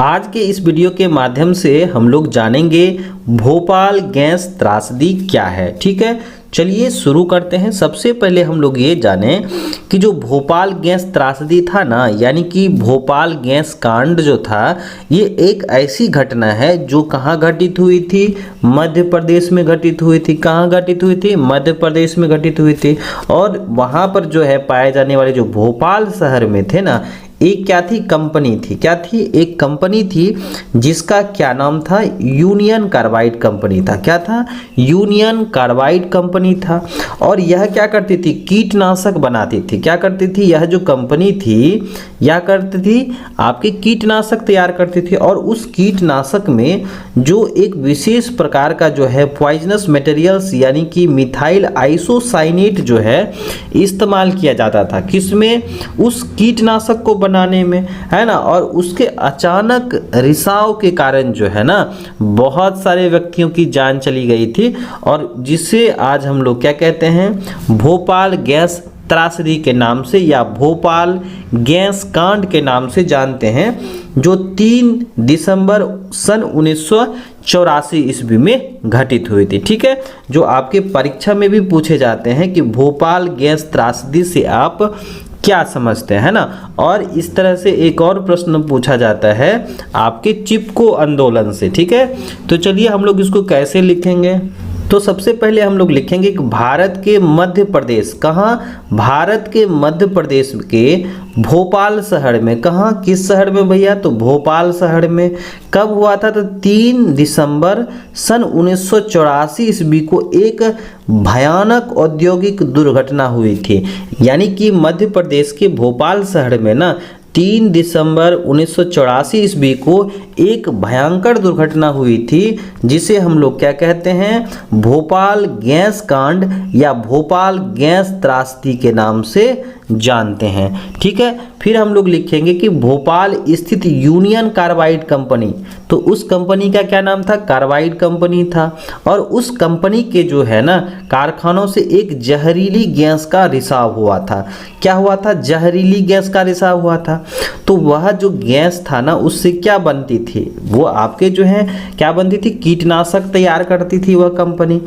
आज के इस वीडियो के माध्यम से हम लोग जानेंगे भोपाल गैस त्रासदी क्या है। ठीक है, चलिए शुरू करते हैं। सबसे पहले हम लोग ये जानें कि जो भोपाल गैस त्रासदी था ना, यानी कि भोपाल गैस कांड जो था, ये एक ऐसी घटना है जो कहाँ घटित हुई थी? मध्य प्रदेश में घटित हुई थी। कहाँ घटित हुई थी? मध्य प्रदेश में घटित हुई थी। और वहाँ पर जो है पाए जाने वाले जो भोपाल शहर में थे ना, एक क्या थी? कंपनी थी। क्या थी? एक कंपनी थी जिसका क्या नाम था? यूनियन कार्बाइड कंपनी था। क्या था? यूनियन कार्बाइड कंपनी था। और यह क्या करती थी? कीटनाशक बनाती थी। क्या करती थी? यह जो कंपनी थी यह करती थी आपके कीटनाशक तैयार करती थी। और उस कीटनाशक में जो एक विशेष प्रकार का जो है पॉइजनस मटेरियल्स यानी कि मिथाइल आइसोसाइनेट जो है इस्तेमाल किया जाता था। किसमें? उस कीटनाशक को बनाने में, है ना। और उसके अचानक रिसाव के कारण जो है ना बहुत सारे व्यक्तियों की जान चली गई थी, और जिसे आज हम लोग क्या कहते हैं? भोपाल गैस त्रासदी के नाम से या भोपाल गैस कांड के नाम से जानते हैं, जो 3 दिसंबर सन 1984 ईस्वी में घटित हुई थी। ठीक है, जो आपके परीक्षा में भी पूछे जाते हैं कि भोपाल गैस त्रासदी से आप क्या समझते हैं ना। और इस तरह से एक और प्रश्न पूछा जाता है आपके चिपको आंदोलन से। ठीक है, तो चलिए हम लोग इसको कैसे लिखेंगे। तो सबसे पहले हम लोग लिखेंगे कि भारत के मध्य प्रदेश, कहाँ? भारत के मध्य प्रदेश के भोपाल शहर में। कहाँ? किस शहर में भैया? तो भोपाल शहर में। कब हुआ था? तो 3 दिसंबर सन 1984 ईस्वी को एक भयानक औद्योगिक दुर्घटना हुई थी। यानी कि मध्य प्रदेश के भोपाल शहर में ना 3 दिसंबर 1984 ईस्वी को एक भयंकर दुर्घटना हुई थी, जिसे हम लोग क्या कहते हैं? भोपाल गैस कांड या भोपाल गैस त्रासदी के नाम से जानते हैं। ठीक है, फिर हम लोग लिखेंगे कि भोपाल स्थित यूनियन कार्बाइड कंपनी, तो उस कंपनी का क्या नाम था? कार्बाइड कंपनी था। और उस कंपनी के जो है ना कारखानों से एक जहरीली गैस का रिसाव हुआ था। क्या हुआ था? जहरीली गैस का रिसाव हुआ था। तो वह जो गैस था ना उससे क्या बनती थी? वो आपके जो है क्या बनती थी? कीटनाशक तैयार करती थी वह कंपनी।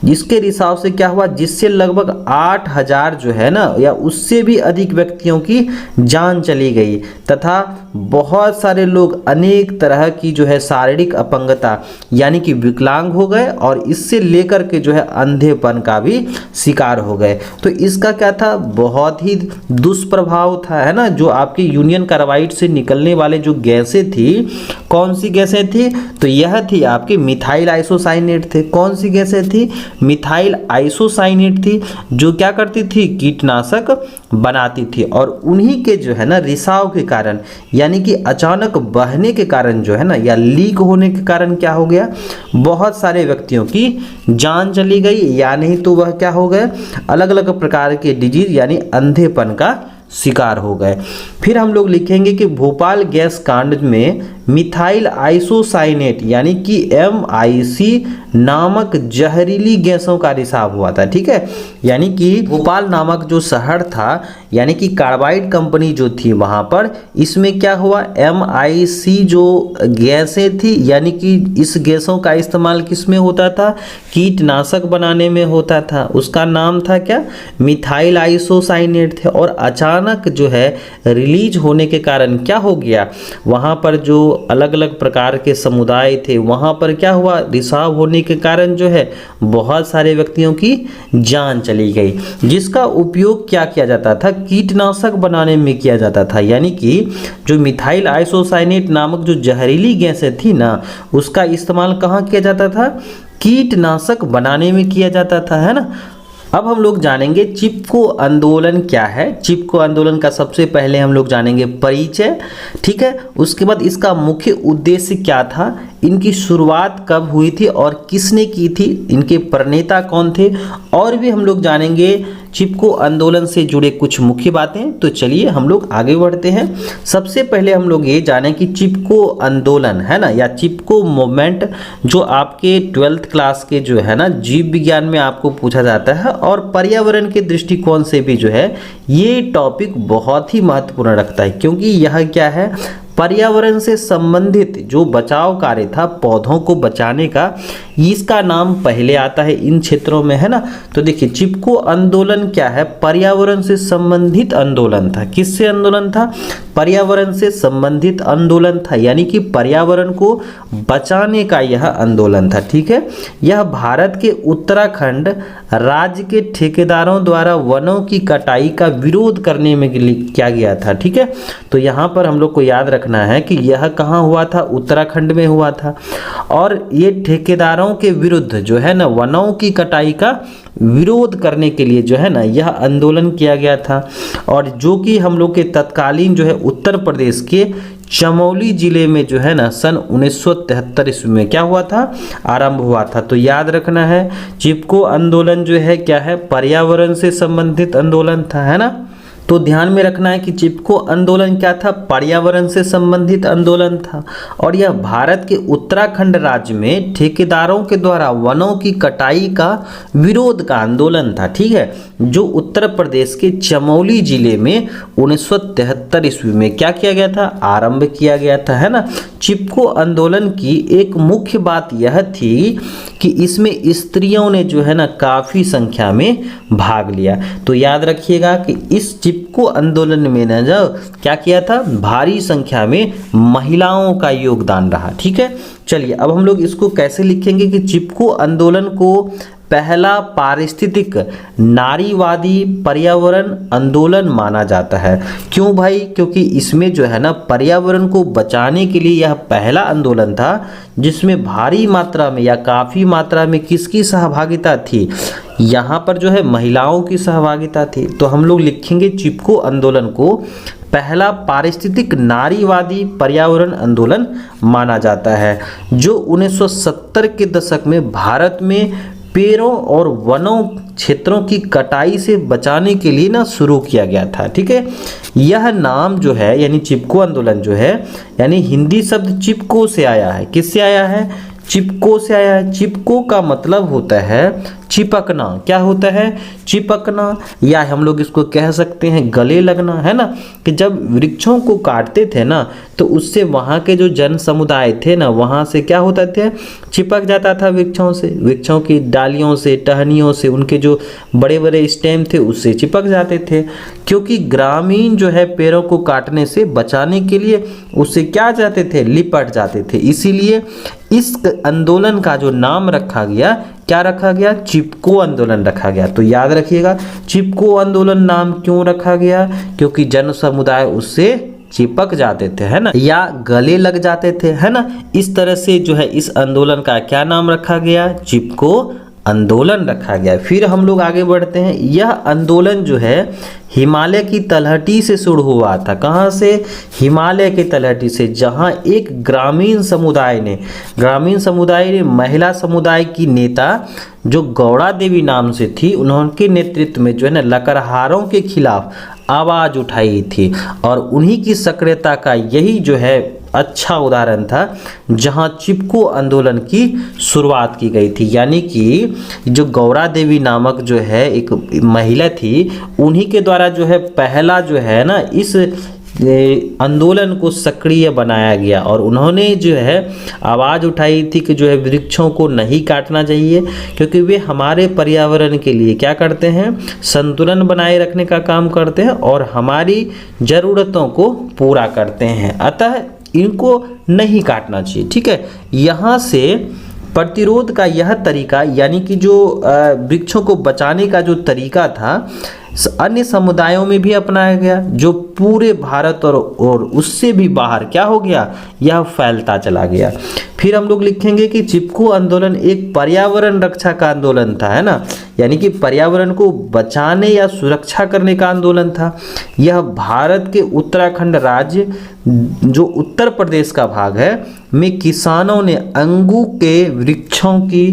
जिसके रिसाव से क्या हुआ? जिससे लगभग 8000 जो है ना या उससे भी अधिक व्यक्तियों की जान चली गई, तथा बहुत सारे लोग अनेक तरह की जो है शारीरिक अपंगता यानी कि विकलांग हो गए, और इससे लेकर के जो है अंधेपन का भी शिकार हो गए। तो इसका क्या था? बहुत ही दुष्प्रभाव था, है ना। जो आपके यूनियन कार्बाइड से निकलने वाले जो गैसें थी, कौन सी गैसें थी? तो यह थी आपके मिथाइल आइसोसाइनेट थे। कौन सी गैसें थी? मिथाइल आइसोसाइनेट थी, जो क्या करती थी? कीटनाशक बनाती थी। और उन्हीं के जो है ना रिसाव के कारण यानी कि अचानक बहने के कारण जो है ना या लीक होने के कारण क्या हो गया? बहुत सारे व्यक्तियों की जान चली गई, या नहीं तो वह क्या हो गए? अलग अलग प्रकार के डिजीज यानी अंधेपन का शिकार हो गए। फिर हम लोग लिखेंगे कि भोपाल गैस कांड में मिथाइल आइसोसाइनेट यानी कि MIC नामक जहरीली गैसों का रिसाव हुआ था। ठीक है, यानी कि भोपाल नामक जो शहर था यानी कि कार्बाइड कंपनी जो थी वहां पर, इसमें क्या हुआ? MIC जो गैसें थी, यानी कि इस गैसों का इस्तेमाल किस में होता था? कीटनाशक बनाने में होता था। उसका नाम था क्या? मिथाइल आइसोसाइनेट थे। और अचानक जो है रिलीज होने के कारण क्या हो गया? वहां पर जो अलग अलग प्रकार के समुदाय थे वहां पर क्या हुआ? रिसाव होने के कारण जो है बहुत सारे व्यक्तियों की जान चली गई। जिसका उपयोग क्या किया जाता था? कीटनाशक बनाने में किया जाता था। यानी कि जो मिथाइल आइसोसाइनेट नामक जो जहरीली गैसें थी ना उसका इस्तेमाल कहाँ किया जाता था? कीटनाशक बनाने में किया जाता था, है ना। अब हम लोग जानेंगे चिपको आंदोलन क्या है। चिपको आंदोलन का सबसे पहले हम लोग जानेंगे परिचय। ठीक है, उसके बाद इसका मुख्य उद्देश्य क्या था, इनकी शुरुआत कब हुई थी और किसने की थी, इनके प्रणेता कौन थे, और भी हम लोग जानेंगे चिपको आंदोलन से जुड़े कुछ मुख्य बातें। तो चलिए हम लोग आगे बढ़ते हैं। सबसे पहले हम लोग ये जानें कि चिपको आंदोलन है ना या चिपको मूवमेंट, जो आपके 12th क्लास के जो है ना जीव विज्ञान में आपको पूछा जाता है, और पर्यावरण के दृष्टिकोण से भी जो है ये टॉपिक बहुत ही महत्वपूर्ण रखता है, क्योंकि यह क्या है? पर्यावरण से संबंधित जो बचाव कार्य था पौधों को बचाने का, इसका नाम पहले आता है इन क्षेत्रों में, है ना। तो देखिए चिपको आंदोलन क्या है, पर्यावरण से संबंधित आंदोलन था। किससे आंदोलन था, पर्यावरण से संबंधित आंदोलन था, यानी कि पर्यावरण को बचाने का यह आंदोलन था। ठीक है, यह भारत के उत्तराखंड राज्य के ठेकेदारों द्वारा वनों की कटाई का विरोध करने में किया गया था। ठीक है, तो यहाँ पर हम लोग को याद रखना है कि यह कहाँ हुआ था, उत्तराखंड में हुआ था। और ये ठेकेदारों के विरुद्ध जो है ना वनों की कटाई का विरोध करने के लिए जो है ना यह आंदोलन किया गया था। और जो कि हम लोग के तत्कालीन जो है उत्तर प्रदेश के चमोली जिले में जो है ना सन 1973 ईस्वी में क्या हुआ था, आरंभ हुआ था। तो याद रखना है चिपको आंदोलन जो है क्या है, पर्यावरण से संबंधित आंदोलन था, है ना। तो ध्यान में रखना है कि चिपको आंदोलन क्या था, पर्यावरण से संबंधित आंदोलन था। और यह भारत के उत्तराखंड राज्य में ठेकेदारों के द्वारा वनों की कटाई का विरोध का आंदोलन था। ठीक है, जो उत्तर प्रदेश के चमोली जिले में 1973 ईस्वी में क्या किया गया था, आरंभ किया गया था, है ना। चिपको आंदोलन की एक मुख्य बात यह थी कि इसमें स्त्रियों ने जो है ना काफ़ी संख्या में भाग लिया। तो याद रखिएगा कि इस चिपको आंदोलन में न जो क्या किया था, भारी संख्या में महिलाओं का योगदान रहा। ठीक है, चलिए अब हम लोग इसको कैसे लिखेंगे कि चिपको आंदोलन को पहला पारिस्थितिक नारीवादी पर्यावरण आंदोलन माना जाता है। क्यों भाई, क्योंकि इसमें जो है ना पर्यावरण को बचाने के लिए यह पहला आंदोलन था जिसमें भारी मात्रा में या काफ़ी मात्रा में किसकी सहभागिता थी, यहाँ पर जो है महिलाओं की सहभागिता थी। तो हम लोग लिखेंगे चिपको आंदोलन को पहला पारिस्थितिक नारीवादी पर्यावरण आंदोलन माना जाता है, जो 1970 के दशक में भारत में पेड़ों और वनों क्षेत्रों की कटाई से बचाने के लिए ना शुरू किया गया था। ठीक है, यह नाम जो है यानी चिपको आंदोलन जो है यानी हिंदी शब्द चिपको से आया है। किससे आया है, चिपको से आया है। चिपको का मतलब होता है चिपकना। क्या होता है, चिपकना, या हम लोग इसको कह सकते हैं गले लगना, है ना। कि जब वृक्षों को काटते थे ना तो उससे वहाँ के जो जन समुदाय थे ना वहाँ से क्या होता थे, चिपक जाता था वृक्षों से, वृक्षों की डालियों से, टहनियों से, उनके जो बड़े बड़े स्टेम थे उससे चिपक जाते थे। क्योंकि ग्रामीण जो है पेड़ों को काटने से बचाने के लिए उससे क्या जाते थे, लिपट जाते थे। इसीलिए इस आंदोलन का जो नाम रखा गया, क्या रखा गया, चिपको आंदोलन रखा गया। तो याद रखिएगा चिपको आंदोलन नाम क्यों रखा गया, क्योंकि जन समुदाय उससे चिपक जाते थे, है ना, या गले लग जाते थे, है ना। इस तरह से जो है इस आंदोलन का क्या नाम रखा गया, चिपको आंदोलन रखा गया। फिर हम लोग आगे बढ़ते हैं। यह आंदोलन जो है हिमालय की तलहटी से शुरू हुआ था। कहाँ से, हिमालय की तलहटी से, जहाँ एक ग्रामीण समुदाय ने महिला समुदाय की नेता जो गौड़ा देवी नाम से थी, उन्होंने नेतृत्व में जो है ना लकड़हारों के खिलाफ आवाज़ उठाई थी। और उन्हीं की सक्रियता का यही जो है अच्छा उदाहरण था जहां चिपको आंदोलन की शुरुआत की गई थी। यानी कि जो गौड़ा देवी नामक जो है एक महिला थी, उन्हीं के द्वारा जो है पहला जो है ना इस आंदोलन को सक्रिय बनाया गया। और उन्होंने जो है आवाज़ उठाई थी कि जो है वृक्षों को नहीं काटना चाहिए, क्योंकि वे हमारे पर्यावरण के लिए क्या करते हैं, संतुलन बनाए रखने का काम करते हैं और हमारी ज़रूरतों को पूरा करते हैं। अतः इनको नहीं काटना चाहिए। ठीक है, यहाँ से प्रतिरोध का यह तरीका यानी कि जो वृक्षों को बचाने का जो तरीका था अन्य समुदायों में भी अपनाया गया, जो पूरे भारत और उससे भी बाहर क्या हो गया, यह फैलता चला गया। फिर हम लोग लिखेंगे कि चिपको आंदोलन एक पर्यावरण रक्षा का आंदोलन था, है ना, यानी कि पर्यावरण को बचाने या सुरक्षा करने का आंदोलन था। यह भारत के उत्तराखंड राज्य जो उत्तर प्रदेश का भाग है में किसानों ने अंगू के वृक्षों की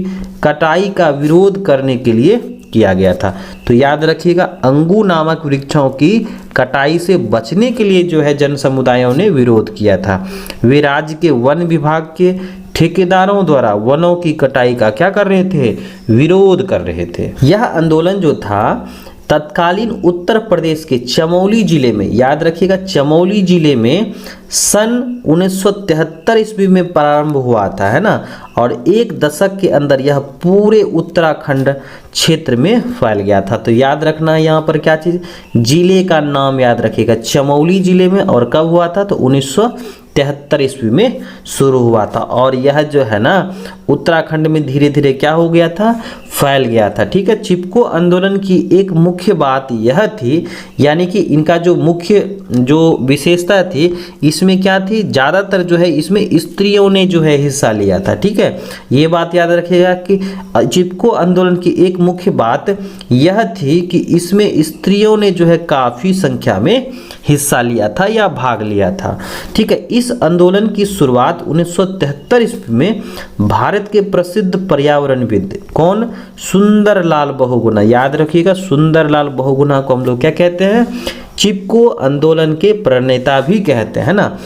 कटाई का विरोध करने के लिए किया गया था। तो याद रखिएगा अंगू नामक वृक्षों की कटाई से बचने के लिए जो है जन समुदायों ने विरोध किया था। वे राज्य के वन विभाग के ठेकेदारों द्वारा वनों की कटाई का क्या कर रहे थे, विरोध कर रहे थे। यह आंदोलन जो था तत्कालीन उत्तर प्रदेश के चमोली जिले में, याद रखिएगा चमोली जिले में सन 1973 ईस्वी में प्रारंभ हुआ था, है ना। और एक दशक के अंदर यह पूरे उत्तराखंड क्षेत्र में फैल गया था। तो याद रखना है यहाँ पर क्या चीज़, जिले का नाम याद रखिएगा, चमोली जिले में। और कब हुआ था, तो 1973 ईस्वी में शुरू हुआ था। और यह जो है ना उत्तराखंड में धीरे धीरे क्या हो गया था, फैल गया था। ठीक है, चिपको आंदोलन की एक मुख्य बात यह थी, यानी कि इनका जो मुख्य जो विशेषता थी इसमें क्या थी, ज़्यादातर जो है इसमें स्त्रियों ने जो है हिस्सा लिया था। ठीक है, ये बात याद रखिएगा कि चिपको आंदोलन की एक मुख्य बात यह थी कि इसमें स्त्रियों ने जो है काफ़ी संख्या में हिस्सा लिया था या भाग लिया था। ठीक है, इस आंदोलन की शुरुआत 1973 ईस्वी में भारत के प्रसिद्ध पर्यावरणविद कौन, सुंदरलाल बहुगुणा, याद रखिएगा सुंदरलाल बहुगुणा को हम लोग क्या कहते हैं, चिपको आंदोलन के प्रणेता भी कहते हैं ना।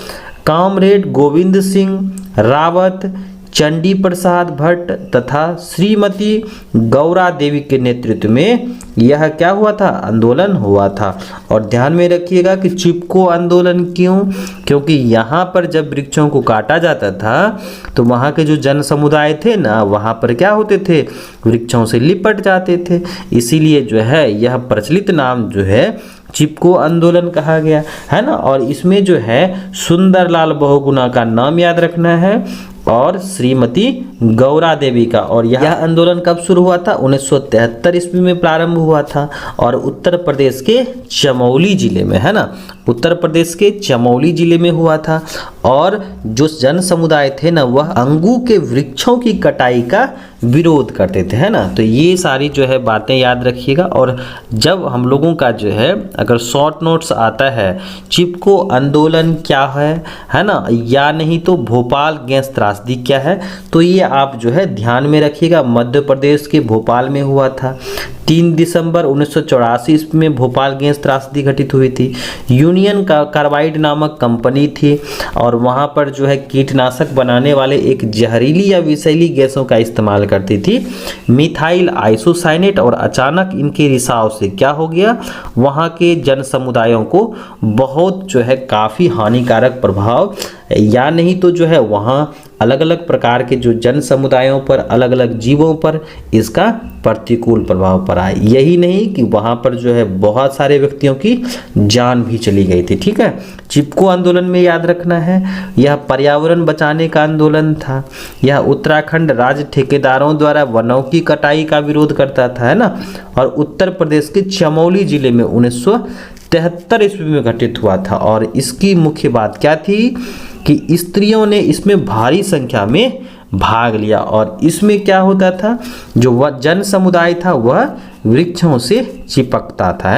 कॉमरेड गोविंद सिंह रावत, चंडी प्रसाद भट्ट तथा श्रीमती गौरा देवी के नेतृत्व में यह क्या हुआ था, आंदोलन हुआ था। और ध्यान में रखिएगा कि चिपको आंदोलन क्यों, क्योंकि यहाँ पर जब वृक्षों को काटा जाता था तो वहाँ के जो जन समुदाय थे ना, वहाँ पर क्या होते थे, वृक्षों से लिपट जाते थे। इसीलिए जो है यह प्रचलित नाम जो है चिपको आंदोलन कहा गया, है ना। और इसमें जो है सुंदरलाल बहुगुणा का नाम याद रखना है और श्रीमती गौरा देवी का। और यह आंदोलन कब शुरू हुआ था, 1973 ईस्वी में प्रारंभ हुआ था और उत्तर प्रदेश के चमोली जिले में, है ना, उत्तर प्रदेश के चमोली जिले में हुआ था। और जो जन समुदाय थे ना, वह अंगू के वृक्षों की कटाई का विरोध करते थे, है ना। तो ये सारी जो है बातें याद रखिएगा। और जब हम लोगों का जो है अगर शॉर्ट नोट्स आता है चिपको आंदोलन क्या है ना, या नहीं तो भोपाल गैस त्रासदी क्या है, तो ये आप जो है ध्यान में रखिएगा। मध्य प्रदेश के भोपाल में हुआ था। 3 दिसंबर 1984 ईस्वी में भोपाल गैस त्रासदी घटित हुई थी। यूनियन कार्बाइड नामक कंपनी थी और वहाँ पर जो है कीटनाशक बनाने वाले एक जहरीली या विषैली गैसों का इस्तेमाल करती थी, मिथाइल आइसोसाइनेट। और अचानक इनके रिसाव से क्या हो गया, वहाँ के जन समुदायों को बहुत जो है काफ़ी हानिकारक प्रभाव, या नहीं तो जो है वहाँ अलग अलग प्रकार के जो जन समुदायों पर, अलग अलग जीवों पर इसका प्रतिकूल प्रभाव पड़ा। यही नहीं कि वहाँ पर जो है बहुत सारे व्यक्तियों की जान भी चली गई थी। ठीक है, चिपको आंदोलन में याद रखना है यह पर्यावरण बचाने का आंदोलन था। यह उत्तराखंड राज्य ठेकेदारों द्वारा वनों की कटाई का विरोध करता था, है ना। और उत्तर प्रदेश के चमोली जिले में 1973 ईस्वी में घटित हुआ था। और इसकी मुख्य बात क्या थी कि स्त्रियों ने इसमें भारी संख्या में भाग लिया। और इसमें क्या होता था, जो वह जन समुदाय था वह वृक्षों से चिपकता था।